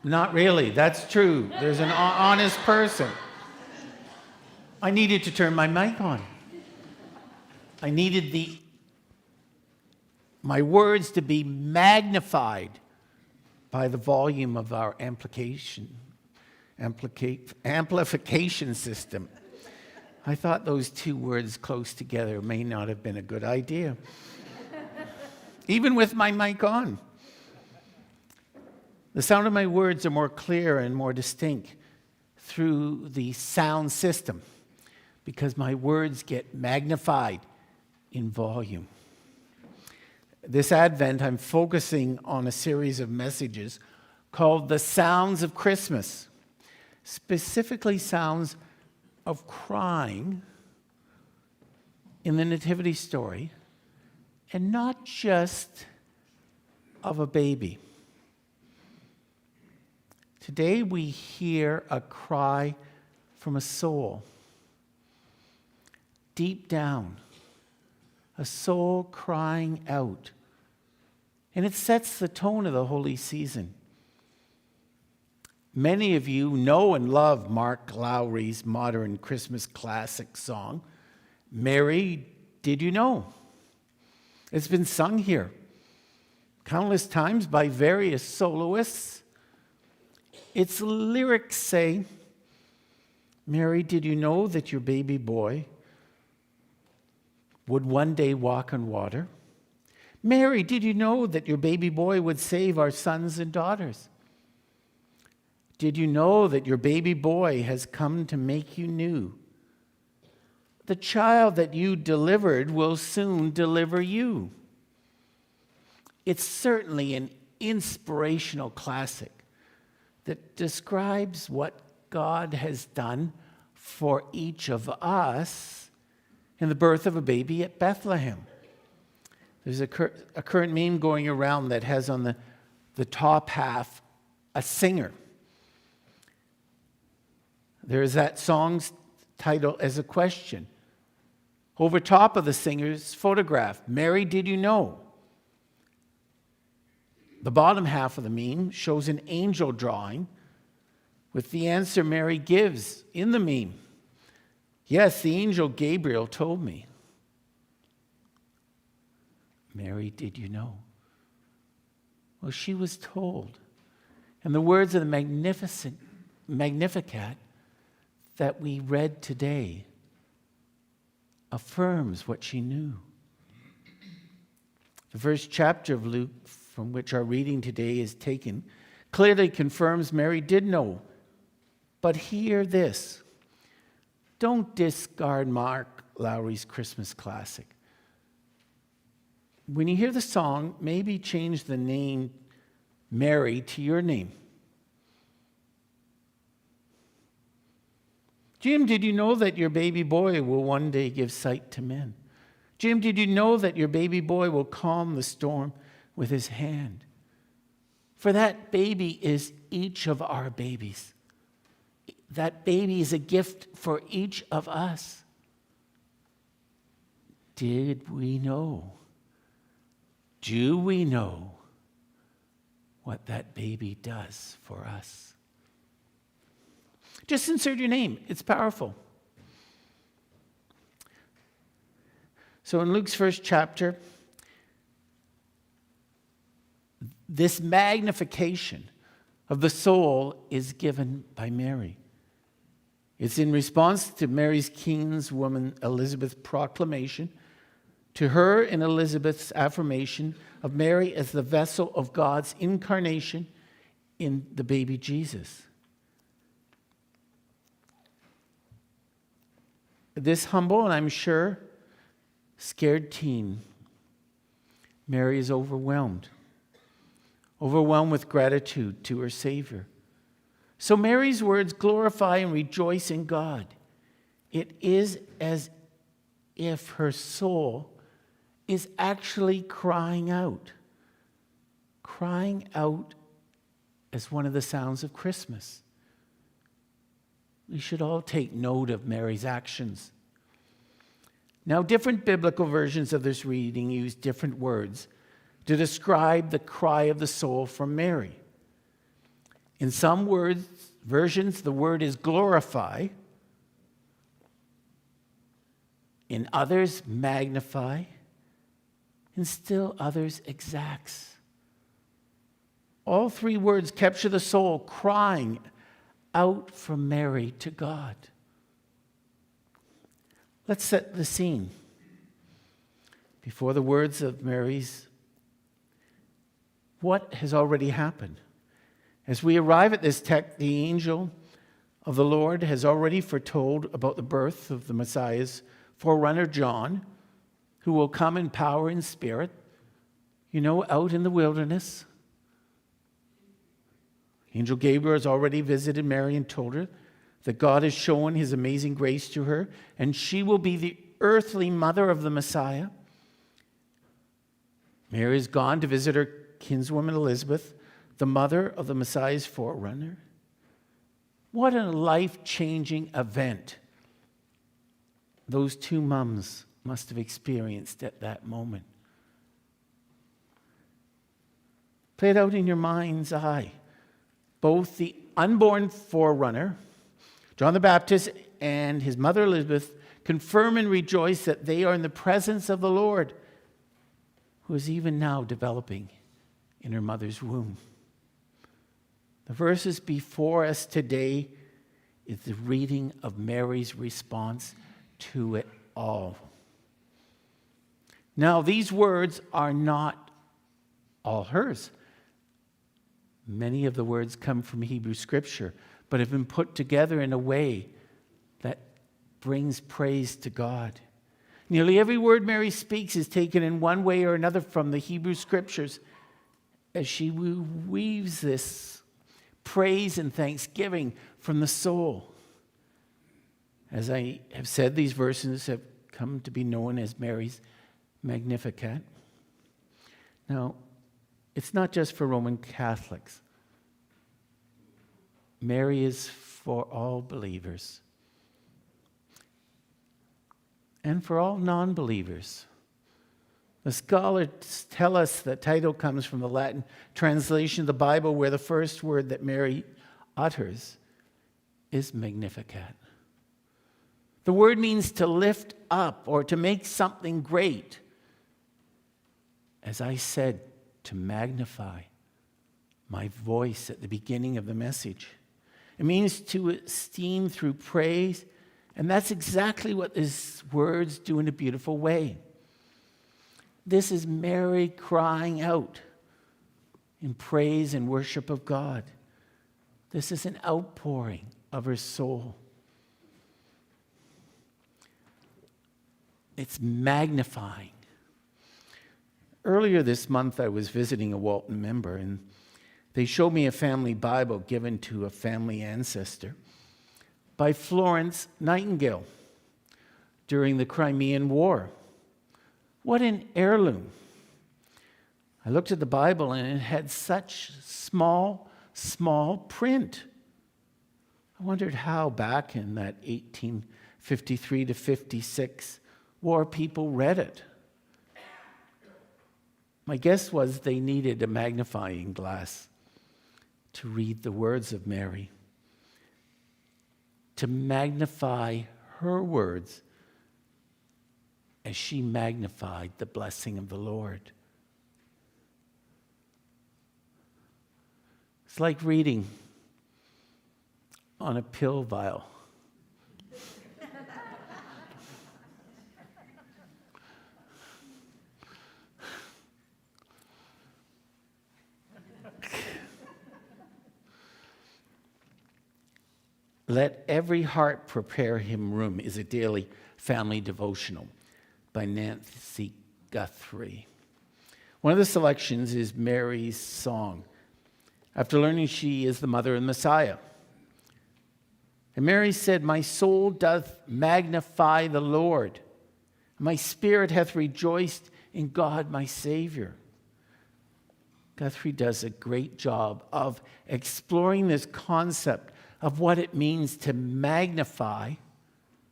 Not really. That's true. There's an honest person. I needed to turn my mic on. I needed my words to be magnified by the volume of our amplification system. I thought those two words close together may not have been a good idea, even with my mic on. The sound of my words are more clear and more distinct through the sound system because my words get magnified in volume. This Advent, I'm focusing on a series of messages called The Sounds of Christmas, specifically sounds of crying in the Nativity story, and not just of a baby. Today we hear a cry from a soul. Deep down, a soul crying out. And it sets the tone of the holy season. Many of you know and love Mark Lowry's modern Christmas classic song, Mary, Did You Know? It's been sung here countless times by various soloists. Its lyrics say, Mary, did you know that your baby boy would one day walk on water? Mary, did you know that your baby boy would save our sons and daughters? Did you know that your baby boy has come to make you new? The child that you delivered will soon deliver you. It's certainly an inspirational classic that describes what God has done for each of us in the birth of a baby at Bethlehem. There's a current meme going around that has on the top half a singer. There's that song's title as a question. Over top of the singer's photograph, Mary, did you know? The bottom half of the meme shows an angel drawing with the answer Mary gives in the meme. Yes, the angel Gabriel told me. Mary, did you know? Well, she was told. And the words of the Magnificat that we read today affirms what she knew. The first chapter of Luke, from which our reading today is taken, clearly confirms Mary did know. But hear this. Don't discard Mark Lowry's Christmas classic. When you hear the song, maybe change the name Mary to your name. Jim, did you know that your baby boy will one day give sight to men? Jim, did you know that your baby boy will calm the storm with his hand? For that baby is each of our babies. That baby is a gift for each of us. Did we know? Do we know what that baby does for us? Just insert your name. It's powerful. So in Luke's first chapter, this magnification of the soul is given by Mary. It's in response to Mary's kinswoman Elizabeth's proclamation, to her and Elizabeth's affirmation of Mary as the vessel of God's incarnation in the baby Jesus. This humble and I'm sure scared teen, Mary is overwhelmed with gratitude to her Savior. So Mary's words glorify and rejoice in God. It is as if her soul is actually crying out as one of the sounds of Christmas. We should all take note of Mary's actions. Now, different biblical versions of this reading use different words to describe the cry of the soul from Mary. In some versions, the word is glorify. In others, magnify. And still others, exacts. All three words capture the soul crying out from Mary to God. Let's set the scene. Before the words of Mary's, what has already happened? As we arrive at this text, the angel of the Lord has already foretold about the birth of the Messiah's forerunner John, who will come in power and spirit, out in the wilderness. Angel Gabriel has already visited Mary and told her that God has shown his amazing grace to her, and she will be the earthly mother of the Messiah. Mary has gone to visit her kinswoman Elizabeth, the mother of the Messiah's forerunner. What a life-changing event those two mums must have experienced at that moment. Play it out in your mind's eye. Both the unborn forerunner, John the Baptist, and his mother Elizabeth confirm and rejoice that they are in the presence of the Lord, who is even now developing in her mother's womb. The verses before us today is the reading of Mary's response to it all. Now, these words are not all hers. Many of the words come from Hebrew Scripture, but have been put together in a way that brings praise to God. Nearly every word Mary speaks is taken in one way or another from the Hebrew Scriptures as she weaves this praise and thanksgiving from the soul. As I have said, these verses have come to be known as Mary's Magnificat. Now, it's not just for Roman Catholics. Mary is for all believers and for all non-believers. The scholars tell us the title comes from the Latin translation of the Bible, where the first word that Mary utters is Magnificat. The word means to lift up or to make something great. As I said, to magnify my voice at the beginning of the message. It means to esteem through praise, and that's exactly what these words do in a beautiful way. This is Mary crying out in praise and worship of God. This is an outpouring of her soul. It's magnifying. Earlier this month, I was visiting a Walton member, and they showed me a family Bible given to a family ancestor by Florence Nightingale during the Crimean War. What an heirloom. I looked at the Bible, and it had such small print. I wondered how back in that 1853 to 56 war people read it. My guess was they needed a magnifying glass to read the words of Mary, to magnify her words as she magnified the blessing of the Lord. It's like reading on a pill vial. Let Every Heart Prepare Him Room is a daily family devotional by Nancy Guthrie. One of the selections is Mary's song, after learning she is the mother of the Messiah. And Mary said, "My soul doth magnify the Lord. My spirit hath rejoiced in God my Savior." Guthrie does a great job of exploring this concept of what it means to magnify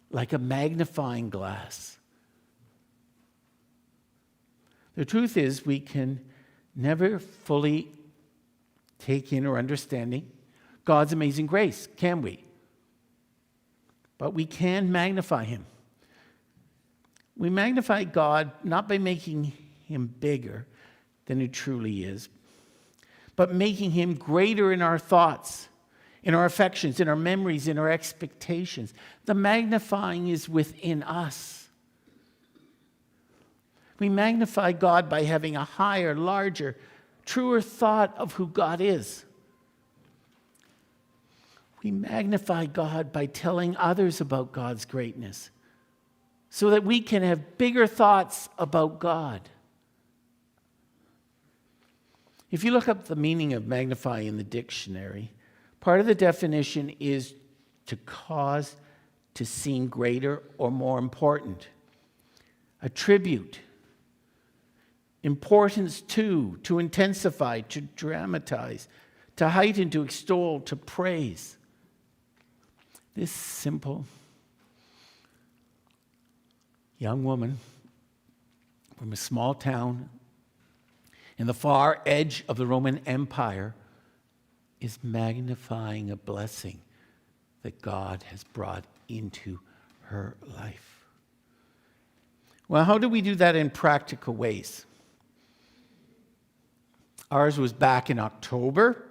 like a magnifying glass. The truth is, we can never fully take in or understanding God's amazing grace, can we? But we can magnify him. We magnify God not by making him bigger than he truly is, but making him greater in our thoughts, in our affections, in our memories, in our expectations. The magnifying is within us. We magnify God by having a higher, larger, truer thought of who God is. We magnify God by telling others about God's greatness so that we can have bigger thoughts about God. If you look up the meaning of magnify in the dictionary, part of the definition is to cause to seem greater or more important. Attribute. Importance to intensify, to dramatize, to heighten, to extol, to praise. This simple young woman from a small town in the far edge of the Roman Empire is magnifying a blessing that God has brought into her life. Well, how do we do that in practical ways? Ours was back in October.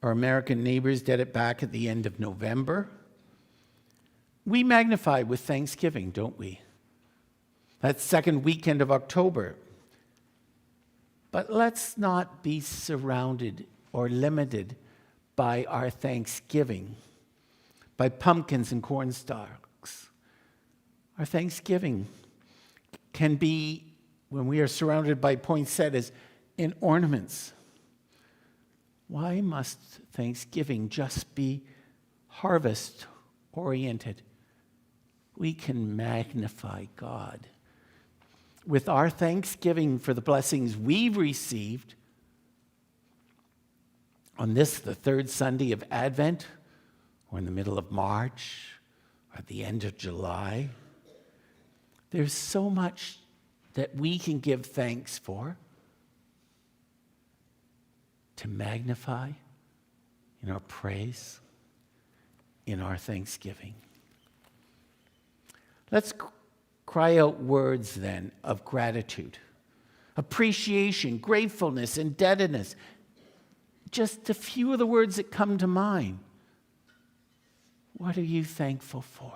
Our American neighbors did it back at the end of November. We magnify with Thanksgiving, don't we? That second weekend of October. But let's not be surrounded or limited by our Thanksgiving, by pumpkins and corn stalks. Our Thanksgiving can be, when we are surrounded by poinsettias, in ornaments. Why must Thanksgiving just be harvest-oriented? We can magnify God with our thanksgiving for the blessings we've received on this, the third Sunday of Advent, or in the middle of March, or at the end of July. There's so much that we can give thanks for, to magnify in our praise, in our thanksgiving. Let's cry out words then of gratitude, appreciation, gratefulness, indebtedness. Just a few of the words that come to mind. What are you thankful for?